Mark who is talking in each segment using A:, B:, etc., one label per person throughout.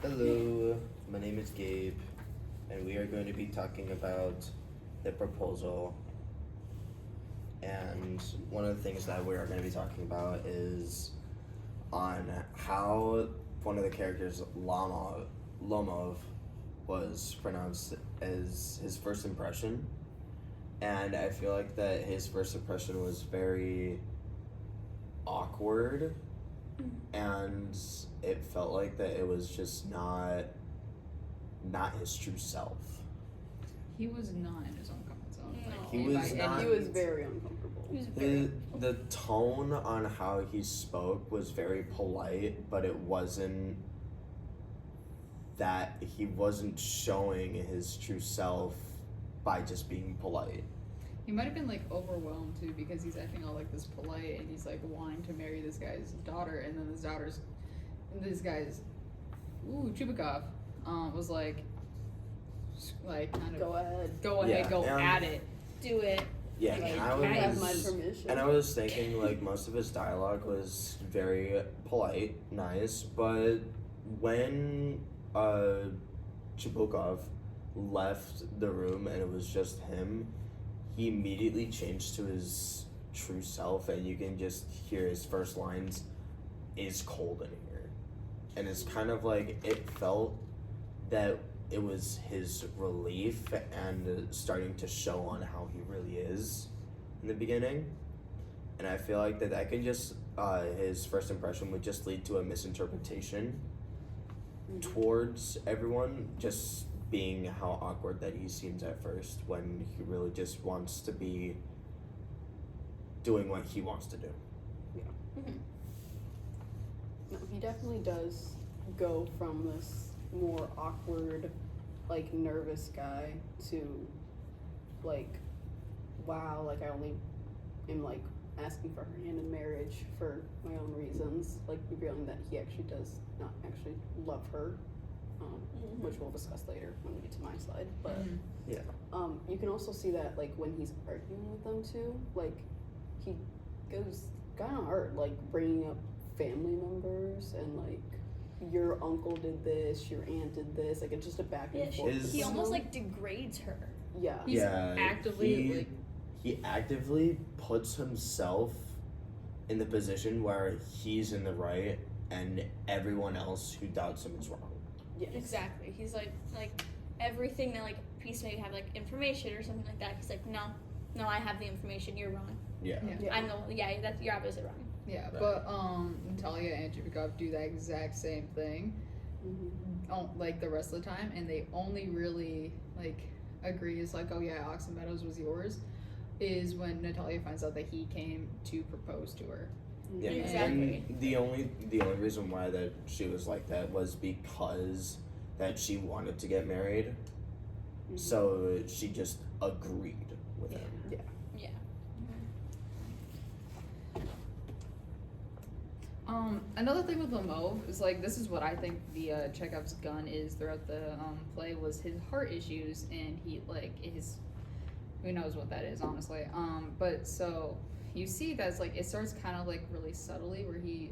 A: Hello, my name is Gabe, and we are going to be talking about the proposal. And one of the things that we are going to be talking about is on how one of the characters, Lomov, was pronounced as his first impression. And I feel like that his first impression was very awkward, and it felt like that it was just not his true self.
B: He was not in his own comfort zone.
A: He was not.
C: And he was very uncomfortable.
A: The tone on how he spoke was very polite, but it wasn't that he wasn't showing his true self by just being polite.
B: He might have been like overwhelmed too because he's acting all like this polite and he's like wanting to marry this guy's daughter, and then this guy's Chubikov was like kind of
C: Go ahead.
B: go at it,
D: Do it.
A: Yeah,
B: Like,
A: and I
C: You
A: was
C: have my permission.
A: and I was thinking like most of his dialogue was very polite, nice, but when Chibukov left the room and it was just him, he immediately changed to his true self, and you can just hear his first lines is cold in here. And it's kind of like it felt that it was his relief and starting to show on how he really is in the beginning. And I feel like that could just his first impression would just lead to a misinterpretation towards everyone, just being how awkward that he seems at first when he really just wants to be doing what he wants to do.
C: No, he definitely does go from this more awkward, like nervous guy to like, wow, like I only am like asking for her hand in marriage for my own reasons, like revealing that he actually does not actually love her, which we'll discuss later when we get to my side. But you can also see that like when he's arguing with them too, like he goes kind of hard, like bringing up family members and like your uncle did this, your aunt did this, like it's just a back and forth.
D: He almost like degrades her.
C: Yeah.
B: He's actively
A: he actively puts himself in the position where he's in the right and everyone else who doubts him is wrong.
C: Yes.
D: Exactly. He's like everything that like Peace may have like information or something like that. He's like, no, I have the information. You're wrong.
A: Yeah.
D: I'm the you're obviously wrong.
B: Yeah,
A: Right.
B: but Natalia and Chubikov do that exact same thing, like the rest of the time, and they only really like agree is like, oh yeah, Oxen Meadows was yours, is when Natalia finds out that he came to propose to her.
A: Yeah,
D: Exactly.
A: and the only reason why that she was like that was because that she wanted to get married, so she just agreed with him.
C: Yeah.
B: Another thing with Lemov is like this is what I think the Chekhov's gun is throughout the play was his heart issues, and he like his who knows what that is honestly. But so you see that's like it starts kind of like really subtly where he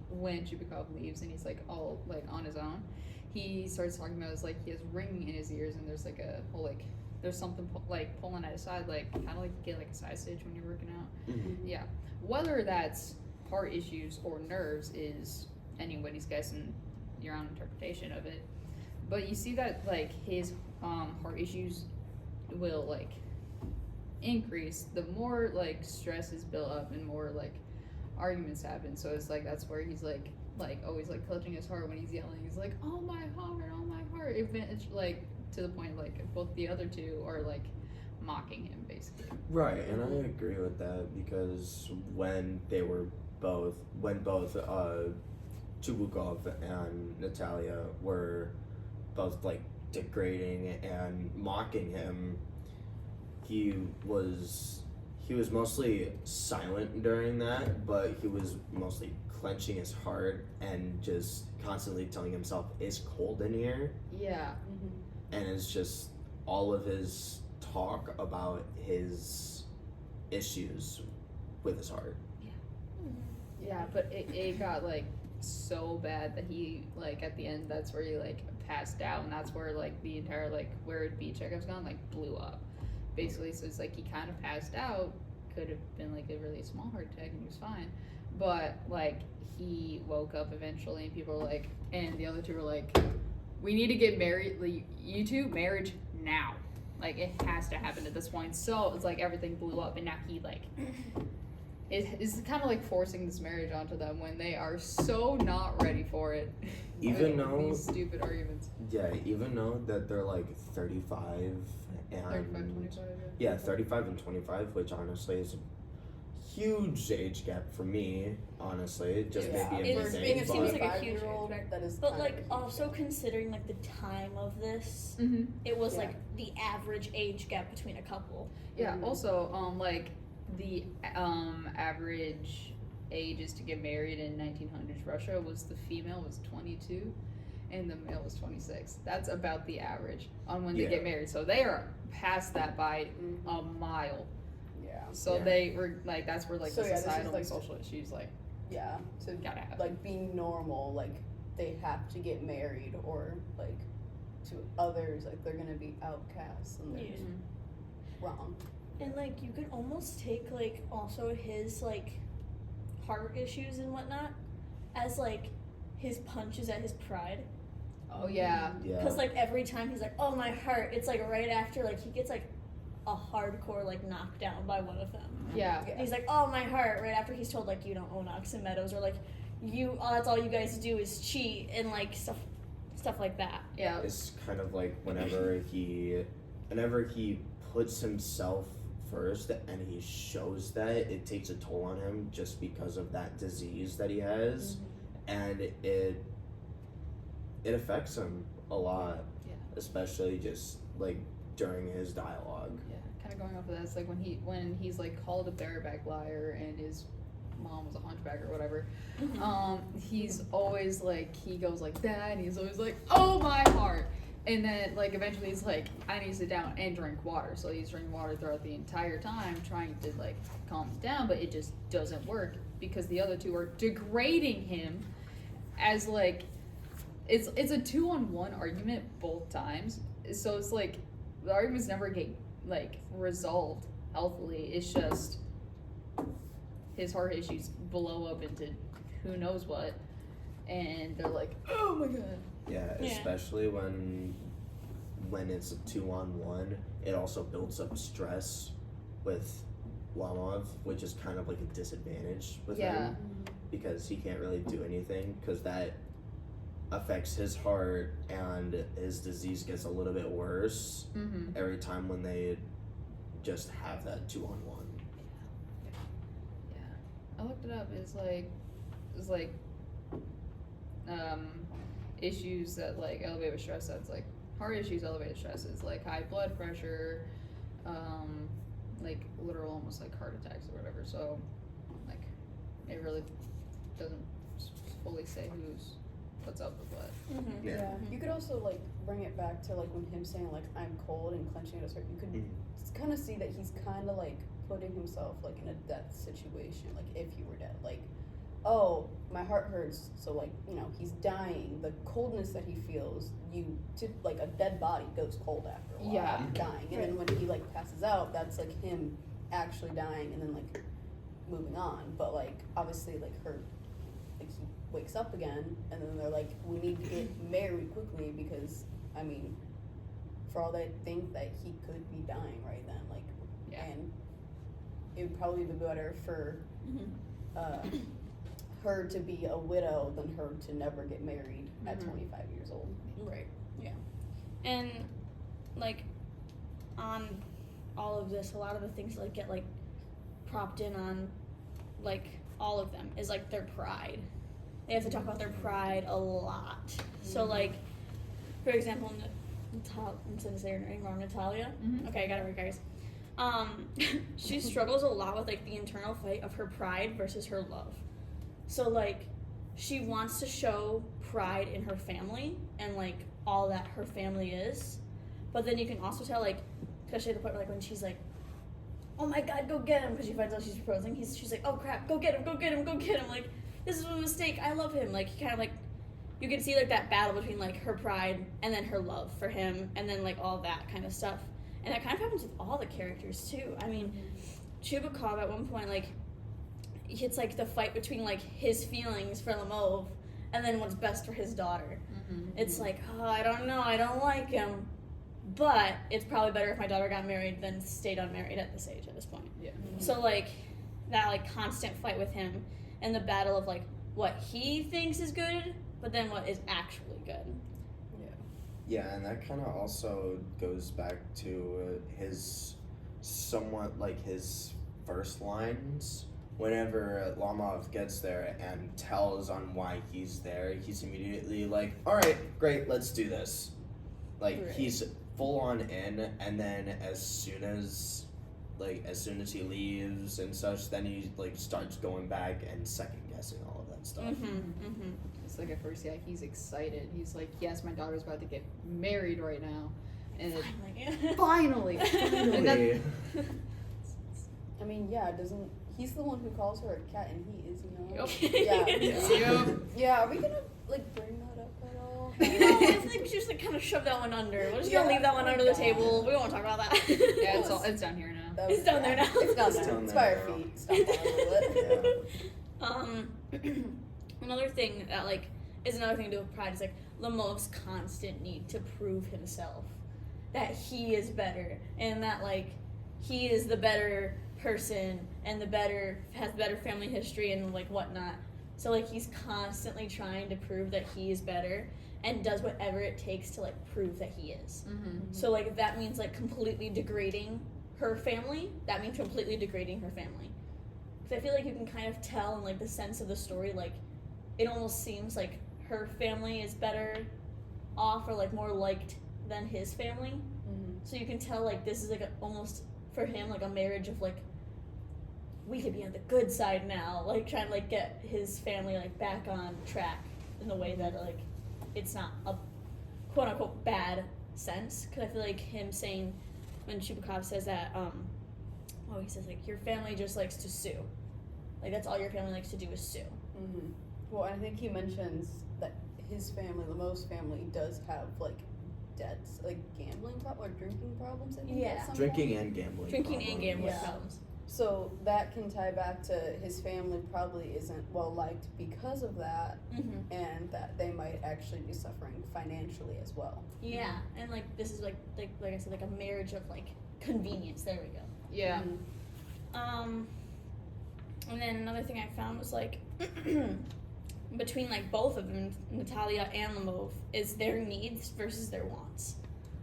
B: when Chubikov leaves and he's like all like on his own, he starts talking about is like he has ringing in his ears and there's like a whole like there's something like pulling at his side, like kind of like you get like a side stitch when you're working out. Yeah, whether that's heart issues or nerves is anybody's guess and your own interpretation of it, but you see that like his heart issues will like increase the more like stress is built up and more like arguments happen. So it's like that's where he's like always like clutching his heart when he's yelling. He's like, oh my heart. It's like to the point like both the other two are like mocking him basically.
A: Right, and I agree with that because when both Chubukov and Natalia were both like degrading and mocking him, he was mostly silent during that, but he was mostly clenching his heart and just constantly telling himself it's cold in here.
B: Yeah.
A: And it's just all of his talk about his issues with his heart.
B: Yeah, but it got like so bad that he like at the end that's where he like passed out, and that's where like the entire like where it'd be Chekhov's gun like blew up, basically. So it's like he kind of passed out. Could have been like a really small heart attack and he was fine, but like he woke up eventually, and people were like, and the other two were like, we need to get married, like, you two, marriage now, like it has to happen at this point. So it's like everything blew up, and now he like is kind of like forcing this marriage onto them when they are so not ready for it.
A: Even
B: With
A: though
B: these stupid arguments.
A: Yeah, even though that they're like 35 and
B: 35, 25,
A: yeah, 35 and 25, which honestly is a huge age gap for me, honestly. Just
C: Yeah.
A: maybe
D: It
A: a
D: is-
A: thing,
D: it seems like a
A: but
D: huge
C: five-year-old,
D: age gap.
C: that is
D: But
C: kind
D: like
C: of a huge
D: also
C: gap.
D: considering like the time of this,
B: Mm-hmm.
D: it was
C: Yeah.
D: like the average age gap between a couple.
B: Yeah.
C: Mhm.
B: Also, like the average ages to get married in 1900s Russia was the female was 22, and the male was 26. That's about the average on when they
A: Yeah.
B: get married. So they are past that by
C: Mhm.
B: a mile.
C: Yeah.
B: So
A: Yeah.
B: they were like that's where like
C: So,
B: the
C: yeah, this is,
B: societal and
C: like-
B: social issues like
C: Yeah. To
B: gotta happen.
C: like being normal, like they have to get married, or like to others, like they're gonna be outcasts and they're
D: Yeah.
C: just wrong.
D: And like you could almost take like also his like heart issues and whatnot as like his punches at his pride.
B: Oh yeah.
A: yeah.
D: Because like every time he's like, oh my heart, it's like right after like he gets like a hardcore like knockdown by one of them.
B: Yeah.
D: And he's like, oh my heart, right after he's told like you don't own Oxen Meadows, or like you that's all you guys do is cheat and like stuff like that.
B: Yeah.
A: It's kind of like whenever he puts himself first and he shows that, it takes a toll on him just because of that disease that he has, and it affects him a lot.
B: Yeah.
A: Especially just like during his dialogue.
B: Yeah, kind of going off of that, it's like when he's like called a bareback liar and his mom was a hunchback or whatever. He's always like he goes like that, and he's always like, "Oh my heart," and then like eventually he's like, "I need to sit down and drink water." So he's drinking water throughout the entire time, trying to like calm him down, but it just doesn't work because the other two are degrading him as like it's a 2-on-1 argument both times. So it's like the arguments never get like resolved healthily. It's just his heart issues blow up into who knows what, and they're like, oh my god.
A: Yeah,
D: Yeah.
A: especially when it's a 2-on-1, it also builds up stress with Lamov, which is kind of like a disadvantage with
B: Yeah.
A: him because he can't really do anything because that affects his heart, and his disease gets a little bit worse
B: Mm-hmm.
A: every time when they just have that 2-on-1.
B: Yeah, I looked it up. It's like issues that like elevate with stress. That's like heart issues, elevated stress. It's like high blood pressure, like literal almost like heart attacks or whatever. So like it really doesn't fully say what's up with what.
D: Mm-hmm.
A: Yeah.
C: You could also like bring it back to like when him saying like I'm cold and clenching at his heart. You could kind of see that he's kind of like putting himself like in a death situation, like if he were dead, like, oh, my heart hurts, so like, you know, he's dying. The coldness that he feels, like a dead body goes cold after a while.
B: Yeah.
C: Dying, and then when he like passes out, that's like him actually dying, and then like moving on. But like obviously like he wakes up again, and then they're like, we need to get married quickly because I mean, for all they think that he could be dying right then, like,
B: Yeah.
C: and it would probably be better for her to be a widow than her to never get married at 25 years old.
D: Right. Yeah. And like on all of this, a lot of the things like get like propped in on like all of them is like their pride. They have to talk about their pride a lot. So like, for example, I'm gonna say her name wrong, Natalia.
B: Mhm.
D: Okay, I got it right, guys. She struggles a lot with like the internal fight of her pride versus her love. So like, she wants to show pride in her family and like all that her family is, but then you can also tell like, especially at the point where, like when she's like, oh my god, go get him, because she finds out she's proposing. She's like, oh crap, go get him, go get him, go get him. Like, this is a mistake. I love him. Like, he kind of, like, you can see, like, that battle between, like, her pride and then her love for him and then, like, all that kind of stuff. And that kind of happens with all the characters, too. I mean, Chubakov at one point, like, it's, like, the fight between, like, his feelings for Lemov and then what's best for his daughter. It's like, oh, I don't know, I don't like him. But it's probably better if my daughter got married than stayed unmarried at this age, at this point.
B: Yeah.
D: So, like, that, like, constant fight with him and the battle of, like, what he thinks is good, but then what is actually good.
A: Yeah, and that kind of also goes back to his somewhat, like, his first lines. Whenever Lamov gets there and tells on why he's there, he's immediately like, alright, great, let's do this. Like,
C: Right.
A: he's full on in, and then as soon as he leaves and such, then he, like, starts going back and second guessing all of that stuff.
B: It's like at first, yeah, he's excited. He's like, yes, my daughter's about to get married right now. And finally. And that,
C: I mean, yeah, he's the one who calls her a cat, and he is not.
B: Yep.
C: Yeah, are we gonna, like, bring that up at all?
D: You know, I think just, like, kind of shove that one under. We're just gonna leave that one under the table. We won't talk about that.
B: yeah, it's down here now.
D: It's down there now.
C: It's down
A: It's
C: there.
A: down
C: It's
A: there
C: by our
A: now.
C: feet. Stop a little bit.
D: Another thing that, like, is another thing to do with pride is, like, Lemov's constant need to prove himself. That he is better. And that, like, he is the better person and has better family history and, like, whatnot. So, like, he's constantly trying to prove that he is better and does whatever it takes to, like, prove that he is. So, like, if that means, like, completely degrading her family, that means completely degrading her family. Because I feel like you can kind of tell in, like, the sense of the story, like, it almost seems like her family is better off or, like, more liked than his family. So you can tell, like, this is, like, almost, for him, like, a marriage of, like, we could be on the good side now, like, trying to, like, get his family, like, back on track in the way that, like, it's not a quote-unquote bad sense. Because I feel like him saying, when Chubakov says that, he says, like, your family just likes to sue. Like, that's all your family likes to do is sue.
C: Well, I think he mentions that his family, Lemov's family, does have, like, debts, like gambling or drinking problems. I think at some
A: Drinking
C: point.
A: and gambling.
D: Drinking and gambling
C: Yeah.
D: problems.
C: So that can tie back to his family probably isn't well liked because of that, and that they might actually be suffering financially as well.
D: Yeah, and, like, this is, like I said, like, a marriage of, like, convenience. There we go.
B: Yeah.
D: And then another thing I found was, like, between, like, both of them, Natalia and Lemov, is their needs versus their wants.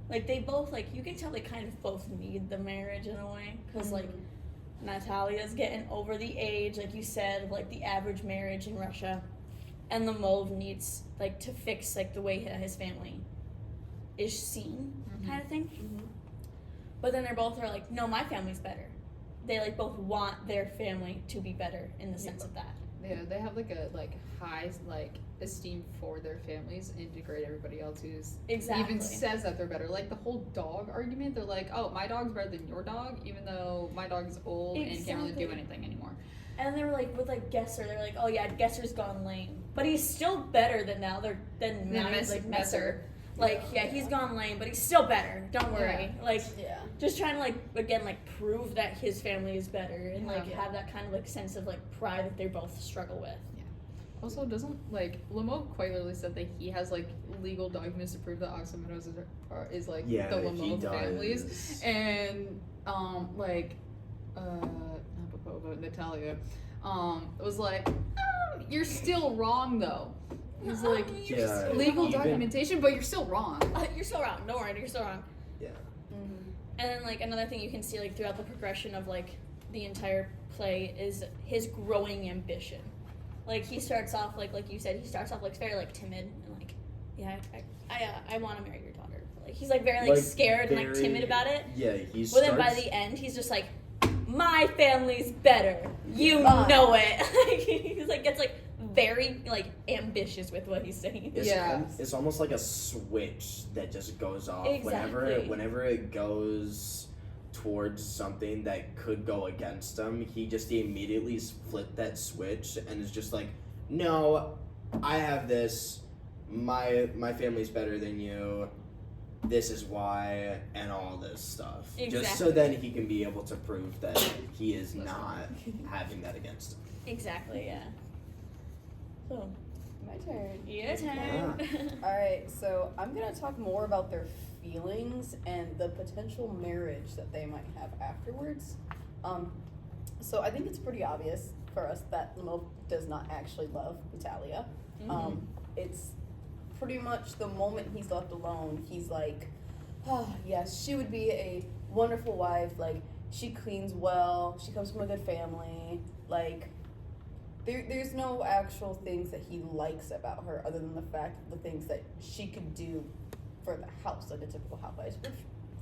D: Like, they both, like, you can tell they kind of both need the marriage in a way, because, like, Natalia's getting over the age, like you said, of, like, the average marriage in Russia, and Lemov needs, like, to fix, like, the way his family is seen, kind of thing. But then they're both are like, no, my family's better. They, like, both want their family to be better in the sense of that.
B: Yeah, they have like a high esteem for their families and degrade everybody else who's even says that they're better. Like the whole dog argument, they're like, oh, my dog's better than your dog, even though my dog is old and can't really do anything anymore.
D: And they were like, with like Gesser, they're like, oh yeah, Gesser's gone lame, but he's still better than Messer. Like, yeah, he's gone lame, but he's still better. Don't worry.
C: Yeah.
D: Like, just trying to, like, again, like, prove that his family is better and, like, have that kind of, like, sense of, like, pride that they both struggle with.
B: Yeah. Also, doesn't, like, Lemov quite literally said that he has, like, legal documents to prove that Oxymeadows is like, the Lemov families. And, Natalia, was like, you're still wrong, though. He's like, legal documentation, but you're still wrong.
D: You're still wrong. Don't worry, you're still wrong.
A: Yeah.
D: And then, like, another thing you can see, like, throughout the progression of, like, the entire play is his growing ambition. Like, he starts off, like you said, he starts off, like, very, like, timid and, like, yeah, I want to marry your daughter. Like, he's, like, very, like scared and, like, timid about it.
A: Yeah, he's.
D: But then by the end, he's just like, my family's better. You know it. He's, like, gets, like, very, like, ambitious with what he's saying.
A: It's almost like a switch that just goes off whenever it goes towards something that could go against him. He just immediately flipped that switch and is just like, no, I have this, my family's better than you, this is why, and all this stuff. Just so
D: Exactly.
A: then he can be able to prove that he is not having that against him.
D: Exactly, yeah. So,
C: My turn.
D: your turn.
C: Alright, so I'm gonna talk more about their feelings and the potential marriage that they might have afterwards. So I think it's pretty obvious for us that Lemov does not actually love Natalia. It's pretty much the moment he's left alone, he's like, oh, yes, she would be a wonderful wife. Like, she cleans well, she comes from a good family. Like, there's no actual things that he likes about her other than the fact of the things that she could do for the house, like a typical housewife, which,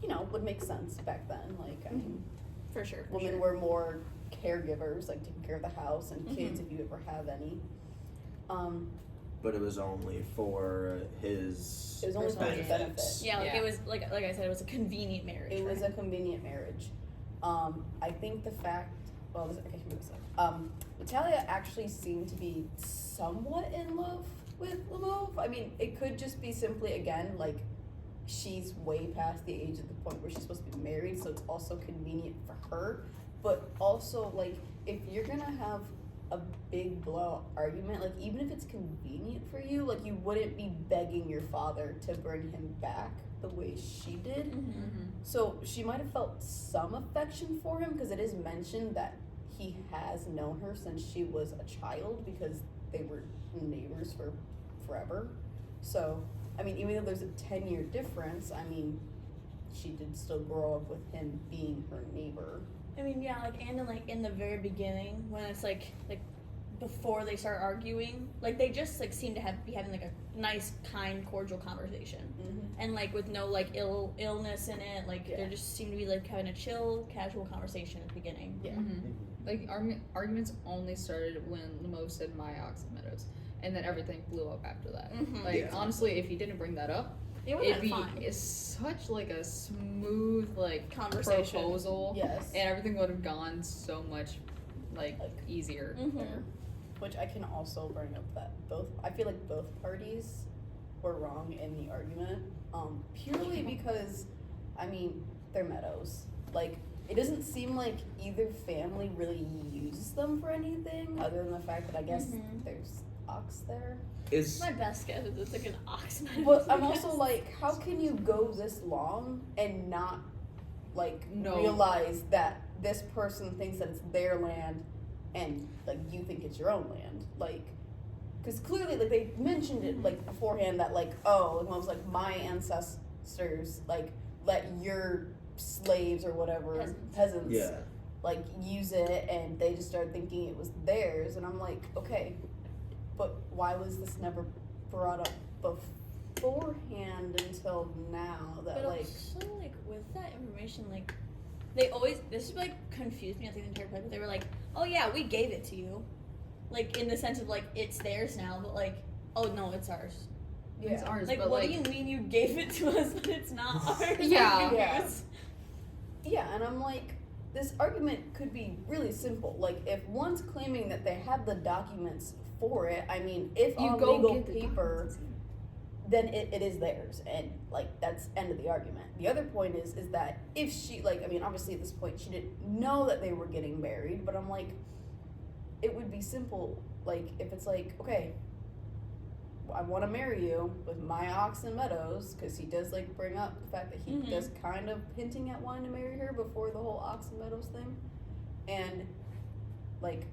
C: you know, would make sense back then. Like, I mean,
D: For sure.
C: women were more caregivers, like taking care of the house and kids if you ever have any.
A: But it was only for his
C: It was only for his
A: benefit.
C: benefit.
D: Yeah, like
B: Yeah.
D: it was like I said, it was a convenient marriage.
C: It
D: for
C: was
D: him.
C: a convenient marriage. I think the fact, well, I can move this up. Natalia actually seemed to be somewhat in love with Lemov. I mean, it could just be simply, again, like, she's way past the age at the point where she's supposed to be married, so it's also convenient for her. But also, like, if you're gonna have a big blowout argument, like, even if it's convenient for you, like, you wouldn't be begging your father to bring him back the way she did. So she might have felt some affection for him, because it is mentioned that he has known her since she was a child, because they were neighbors for forever. So, I mean, even though there's a 10-year difference, I mean, she did still grow up with him being her neighbor.
D: I mean, yeah, like, and then, like, in the very beginning, when it's, like, before they start arguing, like, they just, like, seem to be having, like, a nice, kind, cordial conversation. And, like, with no, like, illness in it, like, they just seem to be, like, having a chill, casual conversation at the beginning.
C: Yeah.
B: Like, arguments only started when Lemov said my ox and meadows, and then everything blew up after that. Like,
A: Yeah.
B: honestly, if he didn't bring that up,
D: It would
B: it'd
D: have
B: be
D: been fine.
B: such, like, a smooth, like,
D: Conversation.
B: proposal.
C: Yes.
B: And everything would have gone so much, like easier.
C: There. Which I can also bring up that I feel like both parties were wrong in the argument, purely because, I mean, they're meadows. Like, it doesn't seem like either family really uses them for anything other than the fact that I guess there's ox there.
A: Is
D: My best guess is it's, like, an ox.
C: But I'm also like, how can you go this long and not, like, realize that this person thinks that it's their land and, like, you think it's your own land? Like, because clearly, like, they mentioned it, like, beforehand that, like, oh, it was like, my ancestors, like, let your slaves or whatever, peasants,
A: yeah.
C: like, use it, and they just started thinking it was theirs, and I'm like, okay, but why was this never brought up beforehand until now? That,
D: But
C: like,
D: also, like, with that information, like, they always, this like confused me, I think, the entire play, but they were like, oh yeah, we gave it to you. Like, in the sense of, like, it's theirs now, but, like, oh no, it's ours.
B: It's ours,
D: Like,
B: but
D: what
B: like,
D: do you mean you gave it to us, but it's not ours?
B: Yeah.
D: I'm
C: Yeah.
D: confused.
C: yeah, and I'm like, this argument could be really simple. Like, if one's claiming that they have the documents for it, I mean, if
B: you
C: on
B: go
C: legal
B: get the
C: paper,
B: documents.
C: then it is theirs, and, like, that's end of the argument. The other point is that if she, like, I mean, obviously at this point she didn't know that they were getting married, but I'm like, it would be simple, like, if it's like, okay, I want to marry you with my ox and meadows, because he does, like, bring up the fact that he does kind of hinting at wanting to marry her before the whole ox and meadows thing, and, like,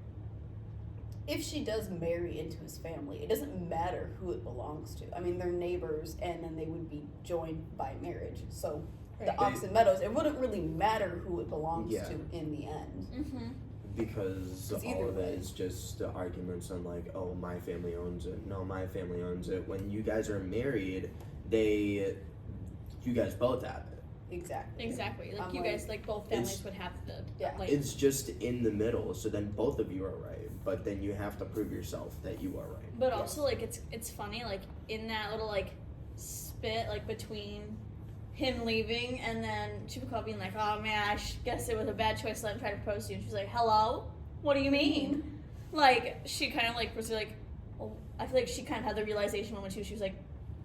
C: if she does marry into his family, it doesn't matter who it belongs to. I mean, they're neighbors, and then they would be joined by marriage. So the
D: Right.
C: ox and meadows, it wouldn't really matter who it belongs
A: Yeah.
C: to in the end.
A: because
C: It's
A: all
C: either
A: of
C: way.
A: it is just the arguments on like, oh, my family owns it. No, my family owns it. When you guys are married, you guys both have it.
C: Exactly.
D: Exactly. Like,
C: I'm
D: you
C: like,
D: guys, like, both families would have the,
C: Yeah.
D: like,
A: It's just in the middle, so then both of you are right. But then you have to prove yourself that you are right.
D: but also, like, it's funny, like, in that little, like, spit, like, between him leaving and then Chupacabra being like, oh man, I guess it was a bad choice to let him try to propose to you. And she's like, hello? What do you mean? Like, she kind of, like, was like, I feel like she kind of had the realization moment too. She was like,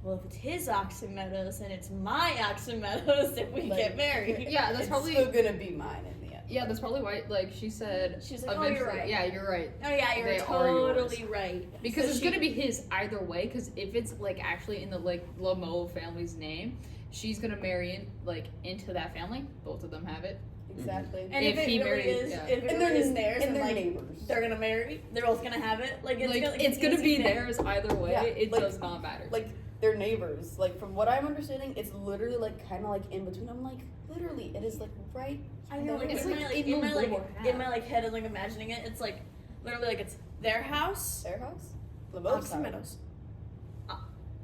D: well, if it's his Oxen Meadows, then it's my Oxen Meadows if we
C: Like,
D: get married.
B: Yeah, that's
C: it's
B: probably
C: still gonna be mine in the end.
B: yeah, that's probably why. Like she said,
D: She's like, oh, you're right.
B: Yeah, you're right.
D: Oh yeah, you're
B: They are
D: totally
B: yours.
D: right.
B: Because
D: So
B: it's
D: she-
B: gonna be his either way. Because if it's like actually in the like Lamo family's name, she's gonna marry in like into that family. Both of them have it.
C: Exactly.
D: And
B: if
D: if,
B: he
D: it really
B: married-
D: is,
B: yeah.
D: if it
C: And
D: really
C: they're
D: is theirs,
C: and
D: and
C: they're
D: like
C: neighbors.
D: they're gonna marry, they're both gonna have it. Like it's
B: gonna
D: easy
B: be
D: thing.
B: theirs either way.
C: Yeah,
B: It
C: like-
B: does not matter.
C: Like they're neighbors. Like from what I'm understanding, it's literally like kind of like in between. I'm like literally, it is like right.
D: I know, like
B: It's
D: in
B: like
D: my like
B: in
D: in
B: the
D: my like
B: lower
D: in my like head and like imagining it, it's like literally like it's their house,
C: Their house, Lamo's
D: Oxen
C: house.
D: Meadows,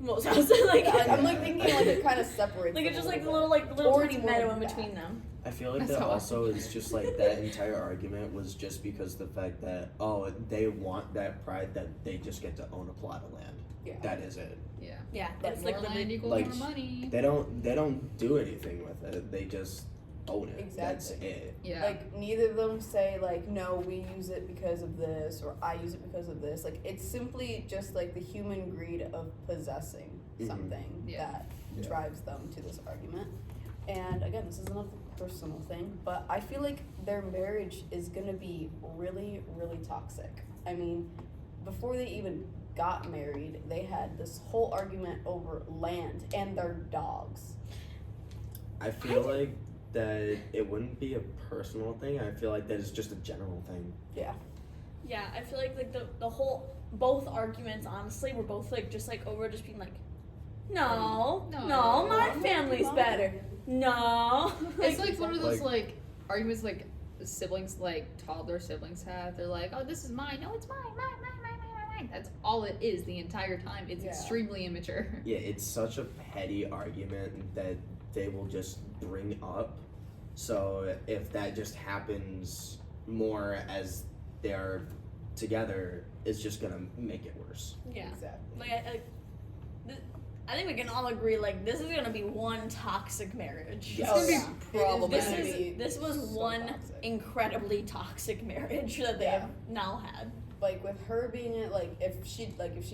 D: Mo's house. Like
C: Yeah, I'm like thinking like it kind of separates.
D: like
C: them
D: it's just
C: a
D: like the
C: little
D: little like little
C: Or
D: tiny
C: it's more
D: meadow
C: like
D: in
C: that.
D: between them.
A: I feel like
B: That's
A: that
B: how I
A: also is just like that entire argument was just because the fact that they want that pride that they just get to own a plot of land.
C: Yeah.
A: That is it.
B: yeah,
D: Yeah,
B: but
D: that's
B: more
D: like
B: land
D: the
B: equals
A: like,
B: more money.
A: They don't do anything with it. They just own it. That's
C: Exactly.
A: it.
B: Yeah,
C: Like neither of them say like no, we use it because of this or I use it because of this. Like it's simply just like the human greed of possessing
A: Mhm.
C: something
B: Yeah.
C: that
A: Yeah.
C: drives them to this argument. And again, this is another personal thing, but I feel like their marriage is gonna be really, really toxic. I mean, before they even got married, they had this whole argument over land and their dogs.
A: I feel like that it wouldn't be a personal thing. I feel like that is just a general thing.
C: Yeah.
D: Yeah, I feel like the whole both arguments honestly were both like just like over just being like, no,
B: No.
D: my family's better. No,
B: it's like one of those
A: Like-
B: like arguments like siblings, like toddler siblings have. They're like, oh, this is mine. No, it's mine. Mine. That's all it is the entire time. It's
C: Yeah.
B: extremely immature.
A: Yeah, it's such a petty argument that they will just bring up. So if that just happens more as they're together, it's just gonna make it worse.
D: yeah.
C: Exactly.
D: Like I think we can all agree like this is gonna be one toxic marriage.
A: Yes.
C: Oh,
B: It's
C: yeah.
B: gonna be
C: It is
B: problematic.
C: gonna be
D: This was
C: so
D: one
C: toxic.
D: incredibly toxic marriage that they
C: Yeah.
D: have now had.
C: Like with her being it, like if she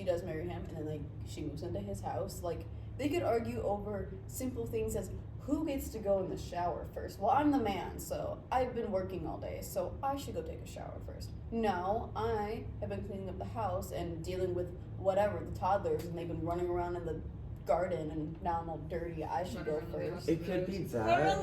C: does marry him and then like she moves into his house, like they could argue over simple things as who gets to go in the shower first. Well, I'm the man, so I've been working all day, so I should go take a shower first. No, I have been cleaning up the house and dealing with whatever the toddlers, and they've been running around in the garden, and now I'm all dirty. I should go
B: Running around
C: first.
B: the
A: It could be
D: It
A: that.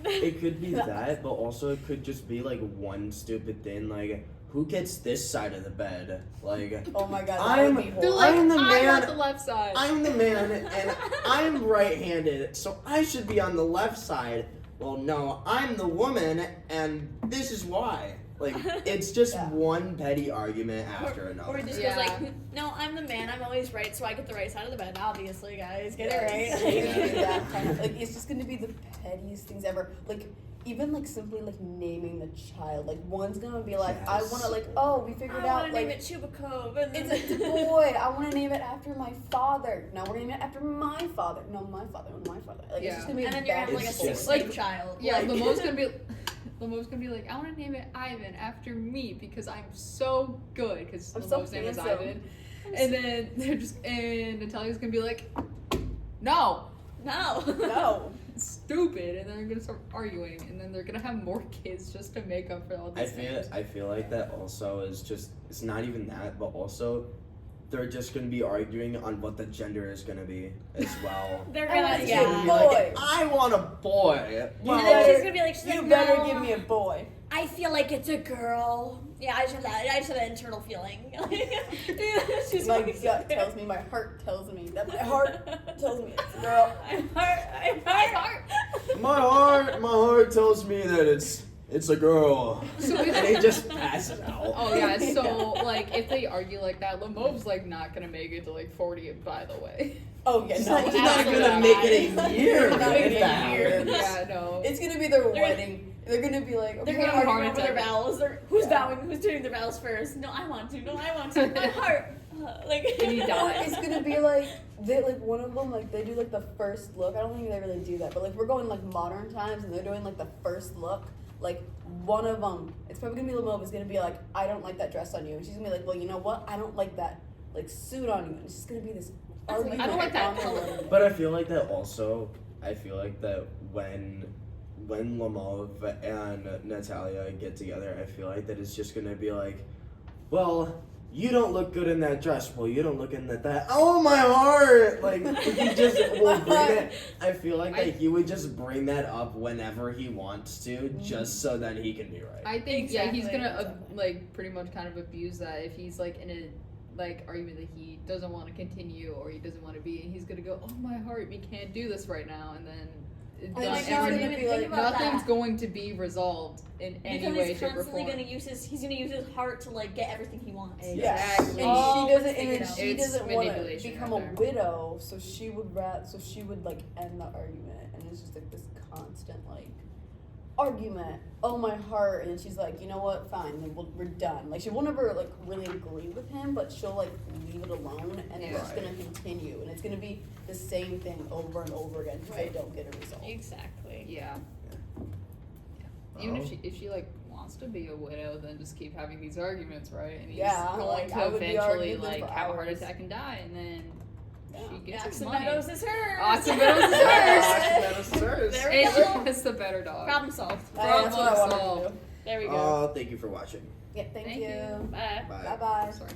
A: It could be that, but also it could just be like one stupid thing, like who gets this side of the bed? Like
C: Oh my god, that
A: I'm-
C: would be
B: They're
C: horrible.
B: like,
A: I'm the
B: I'm
A: man.
B: on the left side.
A: I'm the man and I'm right-handed, so I should be on the left side. Well, no, I'm the woman, and this is why. Like, it's just
C: Yeah.
A: one petty argument after
D: Or
A: another.
D: he just
B: Yeah.
D: goes like, no, I'm the man. I'm always right, so I get the right side of the bed. Obviously, guys, get
C: Yes.
D: it right.
A: Yeah.
C: That kind of, like it's just gonna be the pettiest things ever. Like even like simply like naming the child. Like one's gonna be like, I
A: Yes.
C: wanna like, oh, we figured
D: I
C: out
D: want to name
C: like
D: it Chubakov. And
C: it's a boy. I wanna name it after my father. No, we're naming it after my father. No, my father. My father. Like it's
B: Yeah.
C: just gonna be
D: and then you're
C: that
D: having like a
A: It's
D: six
A: just-
D: name
B: like-
D: child.
B: Yeah,
D: like,
B: Lamo's gonna be like, I want to name it Ivan after me because I'm so good. Because
C: I'm so
B: Lamo's name is
C: handsome.
B: Ivan, and then and Natalia's gonna be like, no,
D: no.
C: No.
B: it's stupid, and then they're gonna start arguing, and then they're gonna have more kids just to make up for all these things.
A: I feel like that also is just, it's not even that, but also they're just gonna be arguing on what the gender is gonna be as well.
D: They're
C: I
D: gonna,
C: want
A: It's
C: Yeah.
A: gonna be
C: Boy.
A: like, I want a boy.
D: And
C: Well,
D: then she's gonna be like, she's
C: You
D: like,
C: better
D: no,
C: give me a boy.
D: I feel like it's a girl. Yeah, I just have that internal feeling. She's
C: My
D: like,
C: gut tells me, my heart tells me that my heart tells me it's a girl.
D: I'm heart.
A: My heart tells me that it's a girl.
B: So
A: And
B: if,
A: he just passes out.
B: oh yeah, so like if they argue like that, Lamo's like not gonna make it to like 40. By the way,
C: Oh yeah,
A: He's
C: no,
A: not, he's not
B: absolutely
A: gonna
B: not.
A: make it a year
C: Not
A: if
C: even
A: that
C: a year.
A: happens.
B: yeah, no.
C: It's gonna be their
D: They're-
C: wedding. They're gonna be like, okay,
D: They're gonna
B: have a
D: argue
B: heart
D: over their
B: attack.
D: vows. Who's
C: Yeah.
D: vowing? Who's doing their vows first? No, I want to. No, I want to. My heart. Like.
B: And he dies.
C: It's gonna be like they like one of them like they do like the first look. I don't think they really do that, but like we're going like modern times and they're doing like the first look. Like one of them, it's probably gonna be Lamova is gonna be like, I don't like that dress on you, and she's gonna be like, well, you know what? I don't like that like suit on you, and it's just gonna be this
D: I don't
C: argument
D: like that
C: on their
D: color.
C: wedding
A: But
C: day.
A: I feel like that also. I feel like that when Lamov and Natalia get together, I feel like that it's just gonna be like, well, you don't look good in that dress. Well, you don't look in that. Oh my heart! Like he just will bring it. I feel like that he would just bring that up whenever he wants to, just so that he can be right.
B: I think
D: Exactly.
B: he's gonna like pretty much kind of abuse that if he's like in a like argument that he doesn't want to continue or he doesn't want to be, and he's gonna go, oh my heart, we can't do this right now, and then
C: Oh
D: my
C: she's
D: God, I
C: gonna
D: didn't
C: be
D: even think
C: like,
D: about
B: nothing's
D: that.
B: going to be resolved in any
D: Because
B: way,
D: he's
B: shape, or
D: constantly
B: form.
D: gonna use his heart to like get everything he wants.
C: Yeah,
B: Exactly.
C: and
D: Oh,
C: she doesn't,
D: let's
C: and
D: figure
C: then
D: it out.
C: she
B: It's
C: doesn't want to
B: manipulation
C: become
B: right
C: a
B: there.
C: widow, so she would like end the argument, and it's just like this constant like argument. Oh my heart, and she's like, you know what, fine, then we're done. Like she won't ever like really agree with him, but she'll like leave it alone, and it's just
A: Right.
C: gonna continue, and it's gonna be the same thing over and over again because
D: Right.
C: they don't get a result.
D: Exactly.
B: Yeah. Even
A: Well,
B: if she like wants to be a widow, then just keep having these arguments, right? And he's
C: Yeah,
B: going
C: like,
B: to
C: I would be
B: eventually
C: arguing
B: like
C: for
B: have a heart
C: hours.
B: attack and die, and then she gets his
D: Oxen
B: money.
D: Meadows is hers.
B: Oxen Meadows is hers.
A: That is hers.
D: There we go.
B: It's the better dog.
D: Problem solved.
C: That's what I
B: Problem
C: wanted
B: solved.
C: to do.
D: There we go.
A: Oh, thank you for watching.
C: Yeah, thank you.
D: Bye.
A: Bye.
C: Bye bye.
B: Sorry.